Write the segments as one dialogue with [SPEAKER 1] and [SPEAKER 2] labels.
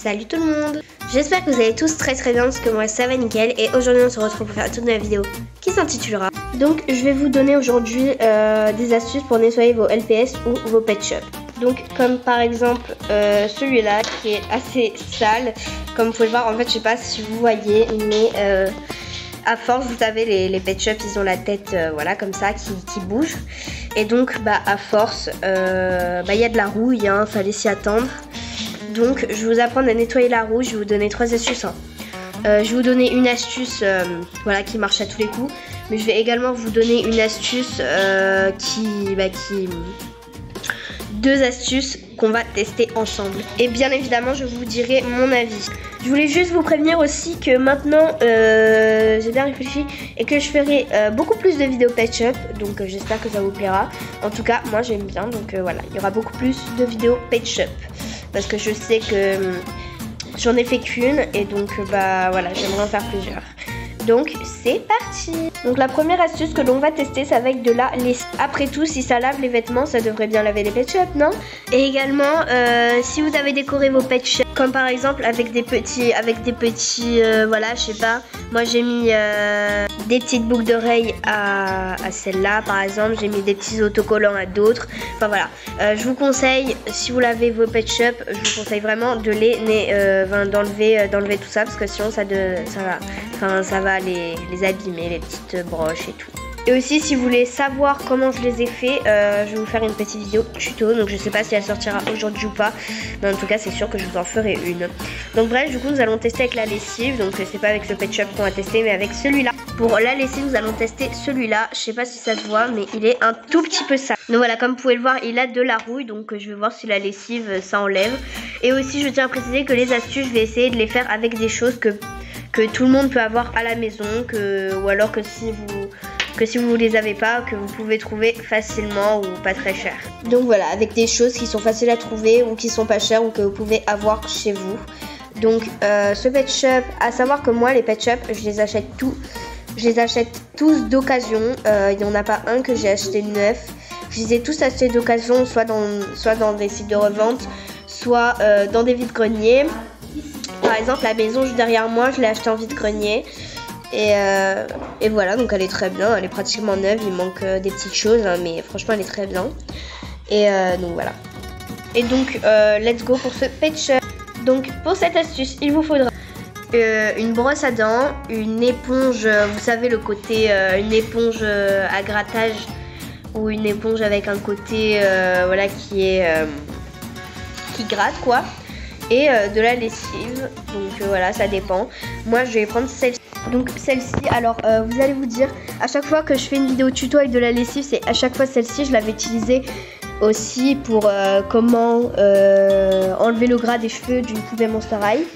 [SPEAKER 1] Salut tout le monde. J'espère que vous allez tous très bien parce que moi ça va nickel. Et aujourd'hui on se retrouve pour faire toute une vidéo qui s'intitulera. Donc je vais vous donner aujourd'hui des astuces pour nettoyer vos LPS ou vos pet shops. Donc comme par exemple celui-là qui est assez sale. Comme vous pouvez le voir, en fait je sais pas si vous voyez, mais à force vous savez les pet shops ils ont la tête voilà comme ça qui bouge. Et donc à force il y a de la rouille, hein, fallait s'y attendre. Donc je vais vous apprendre à nettoyer la rouille, je vais vous donner 3 astuces. Je vais vous donner une astuce voilà, qui marche à tous les coups. Mais je vais également vous donner une astuce deux astuces qu'on va tester ensemble. Et bien évidemment je vous dirai mon avis. Je voulais juste vous prévenir aussi que maintenant j'ai bien réfléchi et que je ferai beaucoup plus de vidéos pet shop. Donc j'espère que ça vous plaira. En tout cas moi j'aime bien, donc voilà, il y aura beaucoup plus de vidéos pet shop. Parce que je sais que j'en ai fait qu'une et donc voilà, j'aimerais en faire plusieurs. Donc c'est parti. Donc la première astuce que l'on va tester, c'est avec de la lessive. Après tout, si ça lave les vêtements, ça devrait bien laver les pet shops, non? Et également, si vous avez décoré vos pet shops, comme par exemple avec des petits, voilà, je sais pas. Moi j'ai mis des petites boucles d'oreilles à celle-là, par exemple. J'ai mis des petits autocollants à d'autres. Enfin voilà. Je vous conseille, si vous lavez vos pet shops, je vous conseille vraiment de d'enlever tout ça parce que sinon ça va les abîmer, les petites broches et tout. Et aussi si vous voulez savoir comment je les ai fait, je vais vous faire une petite vidéo tuto. Donc je sais pas si elle sortira aujourd'hui ou pas, mais en tout cas c'est sûr que je vous en ferai une. Donc bref, du coup nous allons tester avec la lessive. Donc c'est pas avec le pet shop qu'on va tester, mais avec celui-là. Pour la lessive nous allons tester celui-là. Je sais pas si ça se voit, mais il est un tout petit peu sale. Donc voilà, comme vous pouvez le voir, il a de la rouille. Donc je vais voir si la lessive ça enlève. Et aussi je tiens à préciser que les astuces, je vais essayer de les faire avec des choses que tout le monde peut avoir à la maison, ou alors que si vous les avez pas, que vous pouvez trouver facilement ou pas très cher. Donc voilà, avec des choses qui sont faciles à trouver ou qui sont pas chères ou que vous pouvez avoir chez vous. Donc ce pet shop, à savoir que moi les pet shops, je les achète tous d'occasion. Il n'y en a pas un que j'ai acheté neuf. Je les ai tous achetés d'occasion, soit dans des sites de revente, soit dans des vides-greniers. Par exemple la maison juste derrière moi, je l'ai acheté en vide-grenier. Et voilà, donc elle est très bien, elle est pratiquement neuve, il manque des petites choses, hein, mais franchement elle est très bien. Et donc voilà. Et donc let's go pour ce pet shop. Donc pour cette astuce, il vous faudra une brosse à dents, une éponge, vous savez le côté, une éponge à grattage ou une éponge avec un côté voilà qui gratte quoi. Et de la lessive, donc voilà, ça dépend. Moi je vais prendre celle-ci. Donc celle-ci, alors vous allez vous dire, à chaque fois que je fais une vidéo tuto avec de la lessive, c'est à chaque fois celle-ci. Je l'avais utilisée aussi pour comment enlever le gras des cheveux d'une poupée Monster High.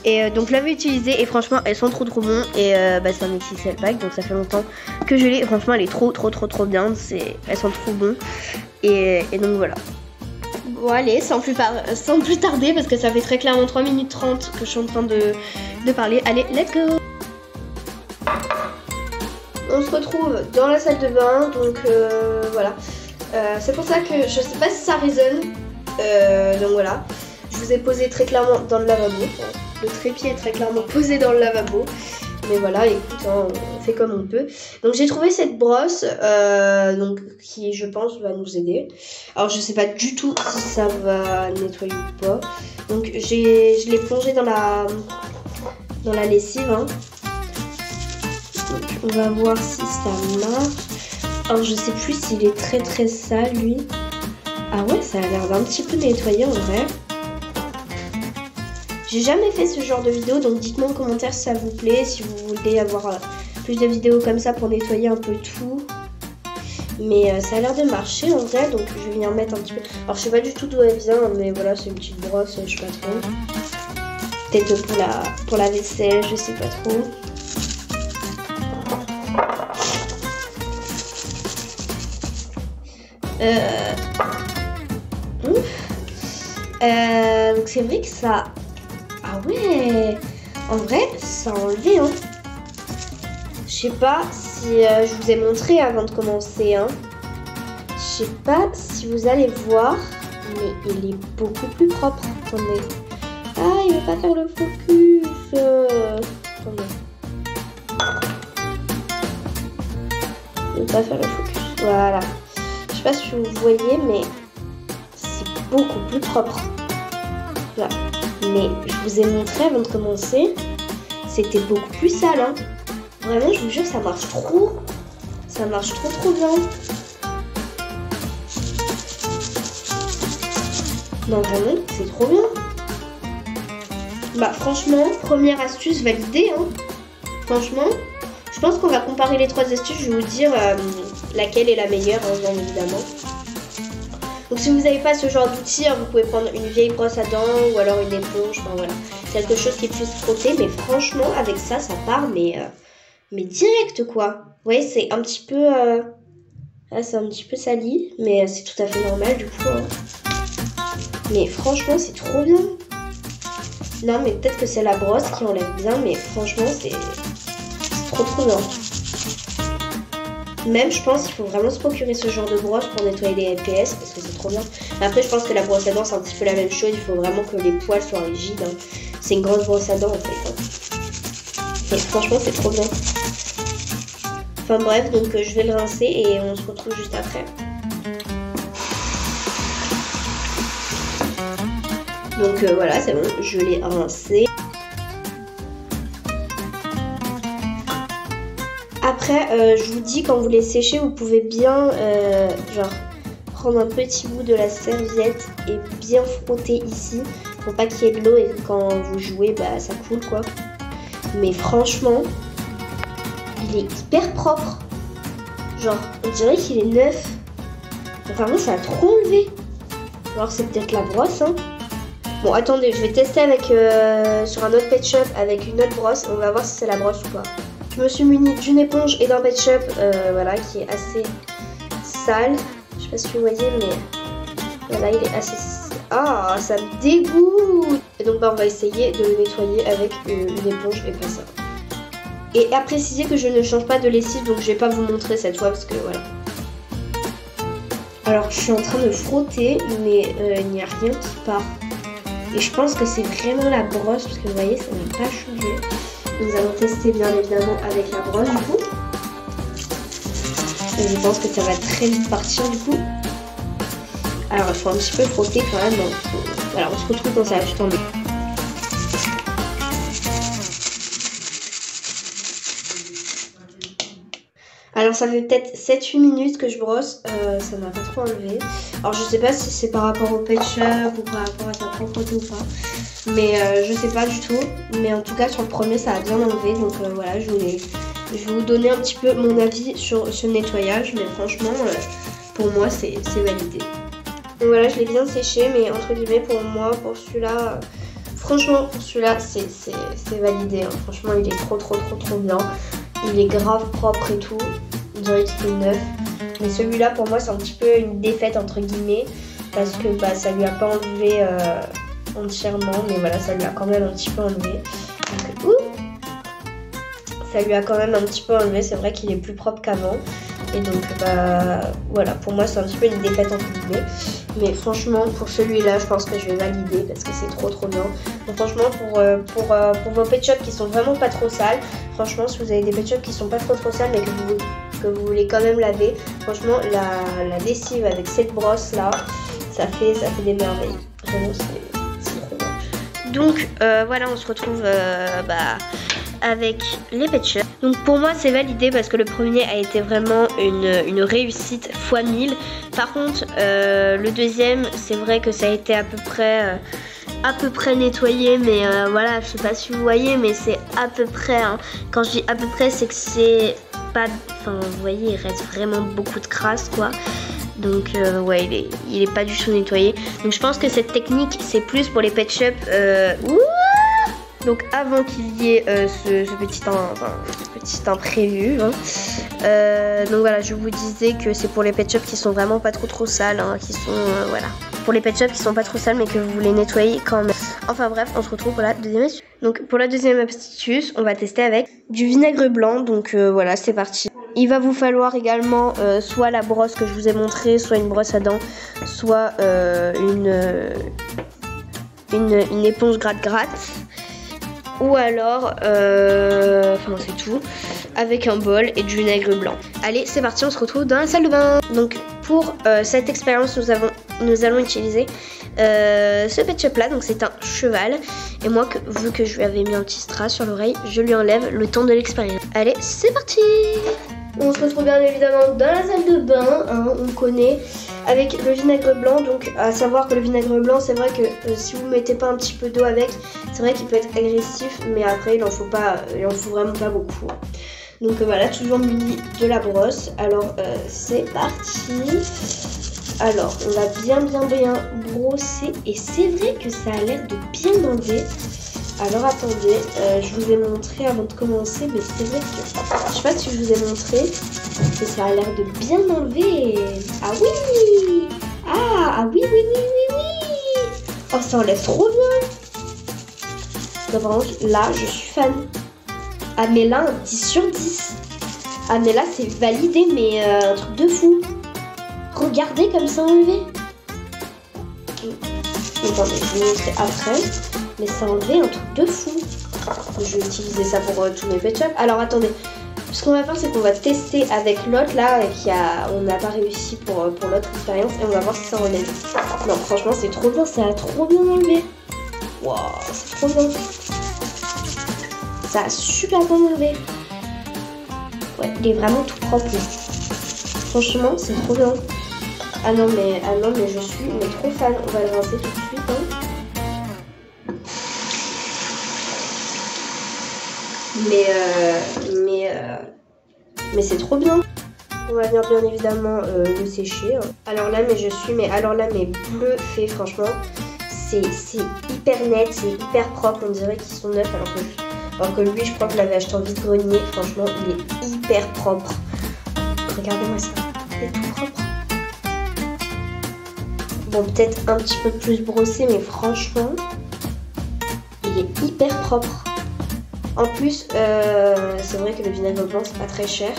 [SPEAKER 1] Et donc je l'avais utilisée et franchement elles sont trop bon. Et c'est un XXL pack, donc ça fait longtemps que je l'ai. Franchement elle est trop bien, elles sont trop bon. Et donc voilà. Bon allez, sans plus tarder, parce que ça fait très clairement 3 minutes 30 que je suis en train de parler. Allez, let's go. On se retrouve dans la salle de bain, donc voilà. C'est pour ça que je sais pas si ça résonne. Donc voilà. Je vous ai posé très clairement dans le lavabo. Le trépied est très clairement posé dans le lavabo. Mais voilà, écoute, hein, on fait comme on peut. Donc j'ai trouvé cette brosse donc, qui je pense va nous aider. Alors je sais pas du tout si ça va nettoyer ou pas. Donc je l'ai plongé dans la lessive. Hein. Donc on va voir si ça marche. Alors je sais plus s'il est très sale lui. Ah ouais, ça a l'air d'un petit peu nettoyé en vrai. J'ai jamais fait ce genre de vidéo, donc dites-moi en commentaire si ça vous plaît, si vous voulez avoir plus de vidéos comme ça pour nettoyer un peu tout. Mais ça a l'air de marcher en vrai, donc je vais venir mettre un petit peu. Alors je sais pas du tout d'où elle vient, mais voilà, c'est une petite brosse, je sais pas trop. Peut-être pour la vaisselle, je sais pas trop. Donc c'est vrai que ça... Ah ouais, en vrai, ça a enlevé, hein. Je sais pas si je vous ai montré avant de commencer, hein. Je sais pas si vous allez voir, mais il est beaucoup plus propre. Attendez. Aïe. pas faire le focus. Attendez. Je vais pas faire le focus. Voilà. Je sais pas si vous voyez, mais c'est beaucoup plus propre. Là. Mais je vous ai montré avant de commencer, c'était beaucoup plus sale. Hein. Vraiment, je vous jure, ça marche trop. Ça marche trop bien. Non, vraiment, c'est trop bien. Bah, franchement, première astuce validée. Hein. Franchement, je pense qu'on va comparer les 3 astuces. Je vais vous dire laquelle est la meilleure, hein, bien évidemment. Donc, si vous n'avez pas ce genre d'outil, hein, vous pouvez prendre une vieille brosse à dents ou alors une éponge. Enfin, voilà. Quelque chose qui puisse frotter. Mais franchement, avec ça, ça part, mais direct, quoi. Vous voyez, c'est un petit peu... Là, c'est un petit peu sali, mais c'est tout à fait normal, du coup. Hein. Mais franchement, c'est trop bien. Non, mais peut-être que c'est la brosse qui enlève bien, mais franchement, c'est trop bien. Même, je pense qu'il faut vraiment se procurer ce genre de brosse pour nettoyer les FPS, parce que c'est trop bien. Après, je pense que la brosse à dents, c'est un petit peu la même chose. Il faut vraiment que les poils soient rigides. Hein. C'est une grosse brosse à dents, en fait. Hein. Et franchement, c'est trop bien. Enfin bref, donc je vais le rincer et on se retrouve juste après. Donc voilà, c'est bon, je l'ai rincé. Après, je vous dis, quand vous les séchez, vous pouvez bien genre prendre un petit bout de la serviette et bien frotter ici pour pas qu'il y ait de l'eau et que quand vous jouez, bah ça coule quoi. Mais franchement, il est hyper propre. Genre, on dirait qu'il est neuf. Vraiment, ça a trop enlevé. Alors, c'est peut-être la brosse, hein. Bon, attendez, je vais tester avec sur un autre Pet Shop avec une autre brosse. On va voir si c'est la brosse ou pas. Je me suis munie d'une éponge et d'un Pet Shop, voilà, qui est assez sale. Je sais pas si vous voyez, mais voilà, il est assez... Ah, ça me dégoûte. Et donc, bah, on va essayer de le nettoyer avec une éponge et pas ça. Et à préciser que je ne change pas de lessive, donc je vais pas vous montrer cette fois parce que voilà. Alors je suis en train de frotter, mais il n'y a rien qui part. Et je pense que c'est vraiment la brosse, parce que vous voyez, ça n'a pas changé. Nous allons tester bien évidemment avec la brosse du coup. Et je pense que ça va très vite partir du coup. Alors il faut un petit peu frotter quand même. Voilà, on se retrouve quand ça va tout tomber. Alors ça fait peut-être 7-8 minutes que je brosse, ça m'a pas trop enlevé. Alors je sais pas si c'est par rapport au Pet Shop ou par rapport à sa propreté ou pas. Mais je sais pas du tout. Mais en tout cas sur le premier ça a bien enlevé. Donc voilà, je vais vous donner un petit peu mon avis sur ce nettoyage. Mais franchement, pour moi c'est validé. Donc voilà, je l'ai bien séché. Mais entre guillemets pour moi, pour celui-là... franchement pour celui-là c'est validé. Hein. Franchement il est trop bien. Il est grave propre et tout. On dirait qu'il est neuf. Mais celui-là, pour moi, c'est un petit peu une défaite, entre guillemets. Parce que bah, ça lui a pas enlevé entièrement. Mais voilà, ça lui a quand même un petit peu enlevé. Donc, ça lui a quand même un petit peu enlevé. C'est vrai qu'il est plus propre qu'avant. Et donc, bah, voilà. Pour moi, c'est un petit peu une défaite, entre guillemets. Mais franchement, pour celui-là, je pense que je vais valider parce que c'est trop bien. Donc franchement, pour vos pet shops qui sont vraiment pas trop sales, franchement, si vous avez des pet shops qui sont pas trop sales mais que vous voulez quand même laver, franchement, la lessive avec cette brosse-là, ça fait des merveilles. Vraiment, c'est trop bien. Donc, voilà, on se retrouve avec les pet shops. Donc pour moi c'est validé parce que le premier a été vraiment une réussite x 1000. Par contre le deuxième, c'est vrai que ça a été à peu près nettoyé, mais voilà, je sais pas si vous voyez, mais c'est à peu près, hein. Quand je dis à peu près, c'est que c'est pas, enfin vous voyez, il reste vraiment beaucoup de crasse quoi. Donc ouais, il est pas du tout nettoyé. Donc je pense que cette technique c'est plus pour les pet shops donc avant qu'il y ait ce petit imprévu, hein. Donc voilà, je vous disais que c'est pour les pet shops qui sont vraiment pas trop sales, hein, qui sont voilà, pour les pet shops qui sont pas trop sales mais que vous voulez nettoyer quand même. Enfin bref, on se retrouve pour la deuxième astuce. Donc pour la deuxième astuce, on va tester avec du vinaigre blanc. Donc voilà, c'est parti. Il va vous falloir également soit la brosse que je vous ai montré, soit une brosse à dents, soit une éponge gratte-gratte. Ou alors, enfin c'est tout, avec un bol et du vinaigre blanc. Allez, c'est parti, on se retrouve dans la salle de bain. Donc pour cette expérience, nous allons utiliser ce pet shop là, donc c'est un cheval. Et moi, vu que je lui avais mis un petit strass sur l'oreille, je lui enlève le temps de l'expérience. Allez, c'est parti. On se retrouve bien évidemment dans la salle de bain, hein, on connaît, avec le vinaigre blanc. Donc à savoir que le vinaigre blanc, c'est vrai que si vous ne mettez pas un petit peu d'eau avec, c'est vrai qu'il peut être agressif, mais après il en faut vraiment pas beaucoup. Donc voilà, toujours muni de la brosse. Alors c'est parti. Alors on va bien brosser, et c'est vrai que ça a l'air de bien enlever. Alors attendez, je vous ai montré avant de commencer, mais c'est vrai que je sais pas si je vous ai montré, mais ça a l'air de bien enlever. Ah oui, ah oui. Oh, ça enlève trop bien. Donc vraiment là je suis fan. Ah mais là un 10 sur 10. Ah mais là c'est validé, mais un truc de fou. Regardez comme ça enlevé. Attendez, je vais vous montrer après. Mais ça a enlevé un truc de fou. Je vais utiliser ça pour tous mes pet shops. Alors attendez, ce qu'on va faire, c'est qu'on va tester avec l'autre là, on n'a pas réussi pour l'autre expérience, et on va voir si ça enlève. Non, franchement c'est trop bien, ça a trop bien enlevé. Waouh, c'est trop bien. Ça a super bien enlevé. Ouais, il est vraiment tout propre là. Franchement, c'est trop bien. Ah non mais je suis trop fan. On va le rincer tout de suite. Hein. Mais c'est trop bien. On va venir bien évidemment le sécher. Alors là mais bluffé, franchement. C'est hyper net, c'est hyper propre. On dirait qu'ils sont neufs, alors que lui, je crois que je l'avais acheté en vide-grenier. Franchement, il est hyper propre. Regardez-moi ça, il est tout propre. Bon, peut-être un petit peu plus brossé, mais franchement, il est hyper propre. En plus, c'est vrai que le vinaigre blanc, c'est pas très cher.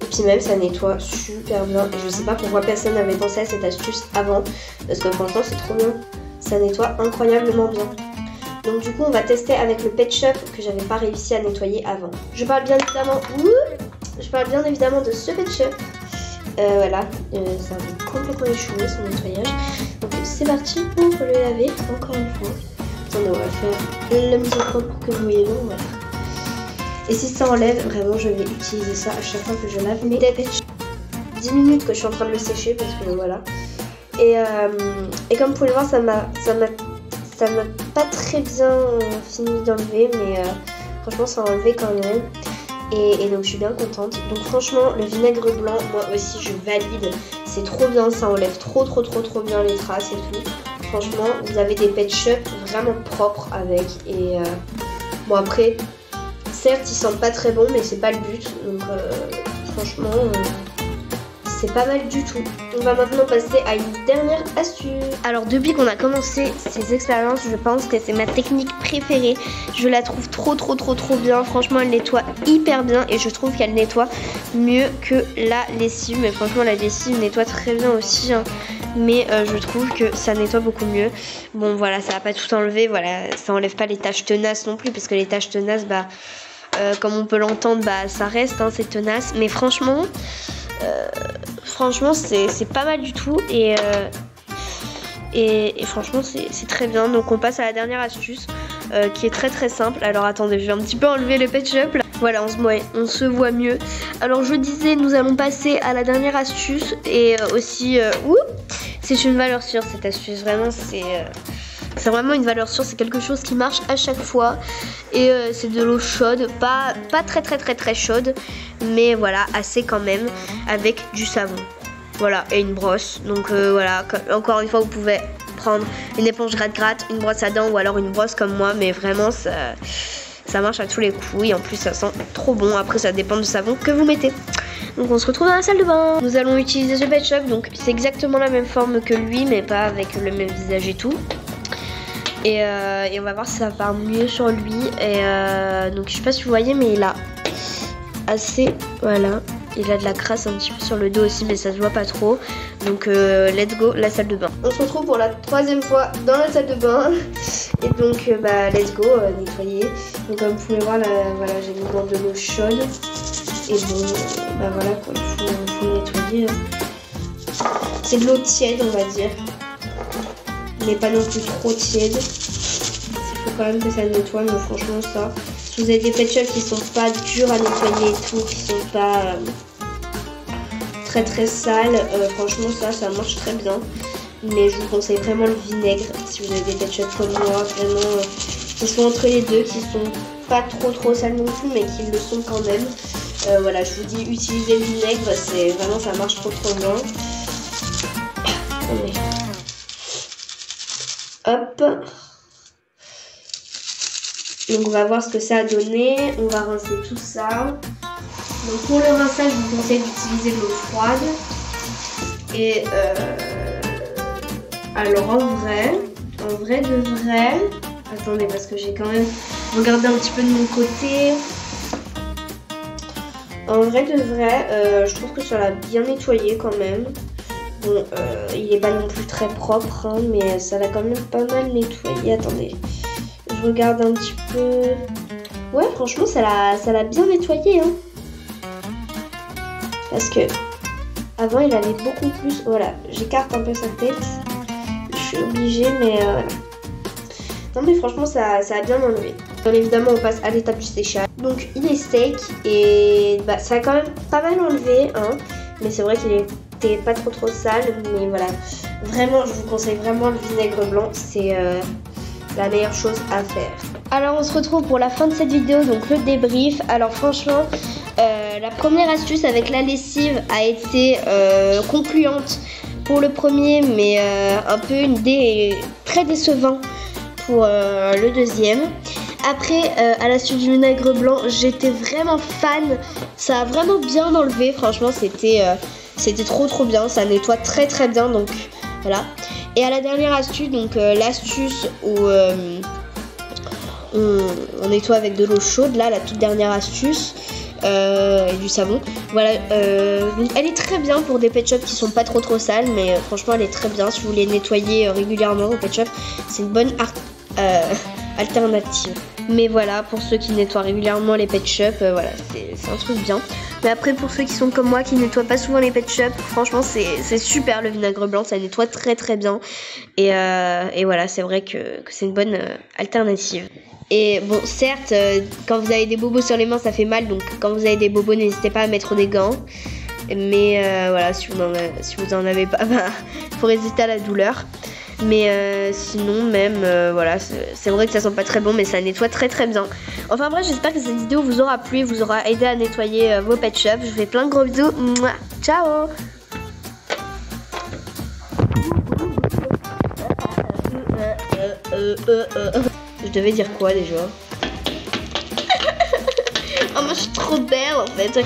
[SPEAKER 1] Et puis même, ça nettoie super bien. Et je sais pas pourquoi personne n'avait pensé à cette astuce avant. Parce que franchement, c'est trop bien. Ça nettoie incroyablement bien. Donc du coup, on va tester avec le pet shop que j'avais pas réussi à nettoyer avant. Je parle bien évidemment de ce pet shop. Voilà, ça a complètement échoué son nettoyage. Donc c'est parti pour le laver encore une fois. Attendez, on va faire la mise au point pour que vous voyez bien. Voilà. Et si ça enlève, vraiment je vais utiliser ça à chaque fois que je lave mes pet shops. 10 minutes que je suis en train de le sécher parce que voilà. Et comme vous pouvez le voir, ça m'a pas très bien fini d'enlever, mais franchement ça a enlevé quand même. Et donc je suis bien contente. Donc franchement le vinaigre blanc, moi aussi je valide. C'est trop bien, ça enlève trop bien les traces et tout. Franchement vous avez des pet shops vraiment propres avec. Et bon après, certes ils sentent pas très bon, mais c'est pas le but. Donc franchement c'est pas mal du tout. On va maintenant passer à une dernière astuce. Alors depuis qu'on a commencé ces expériences, je pense que c'est ma technique préférée. Je la trouve trop bien. Franchement elle nettoie hyper bien et je trouve qu'elle nettoie mieux que la lessive. Mais franchement la lessive nettoie très bien aussi, hein. Mais je trouve que ça nettoie beaucoup mieux. Bon voilà, ça va pas tout enlever, voilà, ça enlève pas les taches tenaces non plus, parce que les taches tenaces, comme on peut l'entendre, ça reste, hein, c'est tenace. Mais franchement c'est pas mal du tout, et franchement c'est très bien. Donc on passe à la dernière astuce qui est très simple. Alors attendez, je vais un petit peu enlever le pet shop là. Voilà, on se voit mieux. Alors je disais, nous allons passer à la dernière astuce, et aussi c'est une valeur sûre cette astuce. Vraiment c'est vraiment une valeur sûre, c'est quelque chose qui marche à chaque fois. Et c'est de l'eau chaude, pas très chaude, mais voilà, assez quand même, avec du savon. Voilà, et une brosse. Donc voilà, encore une fois, vous pouvez prendre une éponge gratte-gratte, une brosse à dents, ou alors une brosse comme moi, mais vraiment ça marche à tous les coups, et en plus ça sent trop bon. Après ça dépend du savon que vous mettez. Donc on se retrouve dans la salle de bain. Nous allons utiliser ce pet shop, donc c'est exactement la même forme que lui, mais pas avec le même visage et tout. Et on va voir si ça part mieux sur lui. Et donc je sais pas si vous voyez, mais il a assez, voilà, il a de la crasse un petit peu sur le dos aussi, mais ça se voit pas trop. Donc let's go la salle de bain. On se retrouve pour la 3e fois dans la salle de bain. Et donc let's go nettoyer. Donc comme vous pouvez voir là, voilà, j'ai mis dans de l'eau chaude. Et bon voilà quoi, il faut nettoyer. C'est de l'eau tiède on va dire. Mais pas non plus trop tiède. Il faut quand même que ça nettoie, mais franchement ça. Si vous avez des pet shops qui sont pas durs à nettoyer et tout, qui sont pas très sales, franchement ça marche très bien. Mais je vous conseille vraiment le vinaigre si vous avez des pet shops comme moi, vraiment qui sont entre les deux, qui sont pas trop sales non plus, mais qui le sont quand même. Voilà, je vous dis utilisez le vinaigre, c'est vraiment ça marche trop bien. Attendez. Hop. Donc on va voir ce que ça a donné. On va rincer tout ça. Donc pour le rinçage, je vous conseille d'utiliser de l'eau froide. Et alors en vrai de vrai. Attendez parce que j'ai quand même regardé un petit peu de mon côté. En vrai de vrai, je trouve que ça l'a bien nettoyé quand même. Bon, il est pas non plus très propre, hein, mais ça l'a quand même pas mal nettoyé. Attendez, je regarde un petit peu. Ouais, franchement, ça l'a bien nettoyé, hein. Parce que avant, il avait beaucoup plus. Voilà, j'écarte un peu sa tête. Je suis obligée, mais voilà. Non, mais franchement, ça a bien enlevé. Bien évidemment, on passe à l'étape du séchage. Donc, il est sec et ça a quand même pas mal enlevé, hein. Mais c'est vrai qu'il est pas trop sale, mais voilà, vraiment je vous conseille vraiment le vinaigre blanc, c'est la meilleure chose à faire. Alors on se retrouve pour la fin de cette vidéo, donc le débrief. Alors franchement la première astuce avec la lessive a été concluante pour le premier, mais un peu très décevant pour le deuxième. Après, à l'astuce du vinaigre blanc, j'étais vraiment fan. Ça a vraiment bien enlevé. Franchement, c'était trop bien. Ça nettoie très bien. Donc, voilà. Et à la dernière astuce, donc l'astuce où on nettoie avec de l'eau chaude. Là, la toute dernière astuce. Et du savon. Voilà. Donc, elle est très bien pour des pet shops qui sont pas trop sales. Mais franchement, elle est très bien. Si vous voulez nettoyer régulièrement au pet shop, c'est une bonne alternative. Mais voilà, pour ceux qui nettoient régulièrement les pet shops, voilà, c'est un truc bien. Mais après, pour ceux qui sont comme moi, qui nettoient pas souvent les pet shops, franchement, c'est super le vinaigre blanc, ça nettoie très bien. Et voilà, c'est vrai que c'est une bonne alternative. Et bon, certes, quand vous avez des bobos sur les mains, ça fait mal. Donc, quand vous avez des bobos, n'hésitez pas à mettre des gants. Mais voilà, si vous en avez pas, faut résister à la douleur. Mais sinon même voilà, c'est vrai que ça sent pas très bon, mais ça nettoie très bien. Enfin bref, j'espère que cette vidéo vous aura plu, vous aura aidé à nettoyer vos pet shops. Je vous fais plein de gros bisous. Mouah. Ciao. Je devais dire quoi déjà? Oh moi je suis trop belle en fait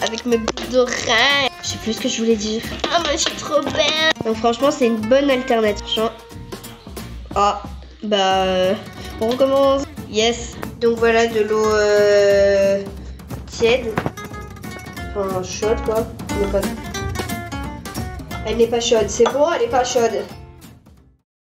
[SPEAKER 1] avec mes boucles d'oreilles. Je sais plus ce que je voulais dire. Oh moi je suis trop belle. Donc franchement c'est une bonne alternative. Ah on recommence. Yes. Donc voilà de l'eau tiède. Enfin chaude quoi. Elle n'est pas chaude. C'est bon, elle n'est pas chaude.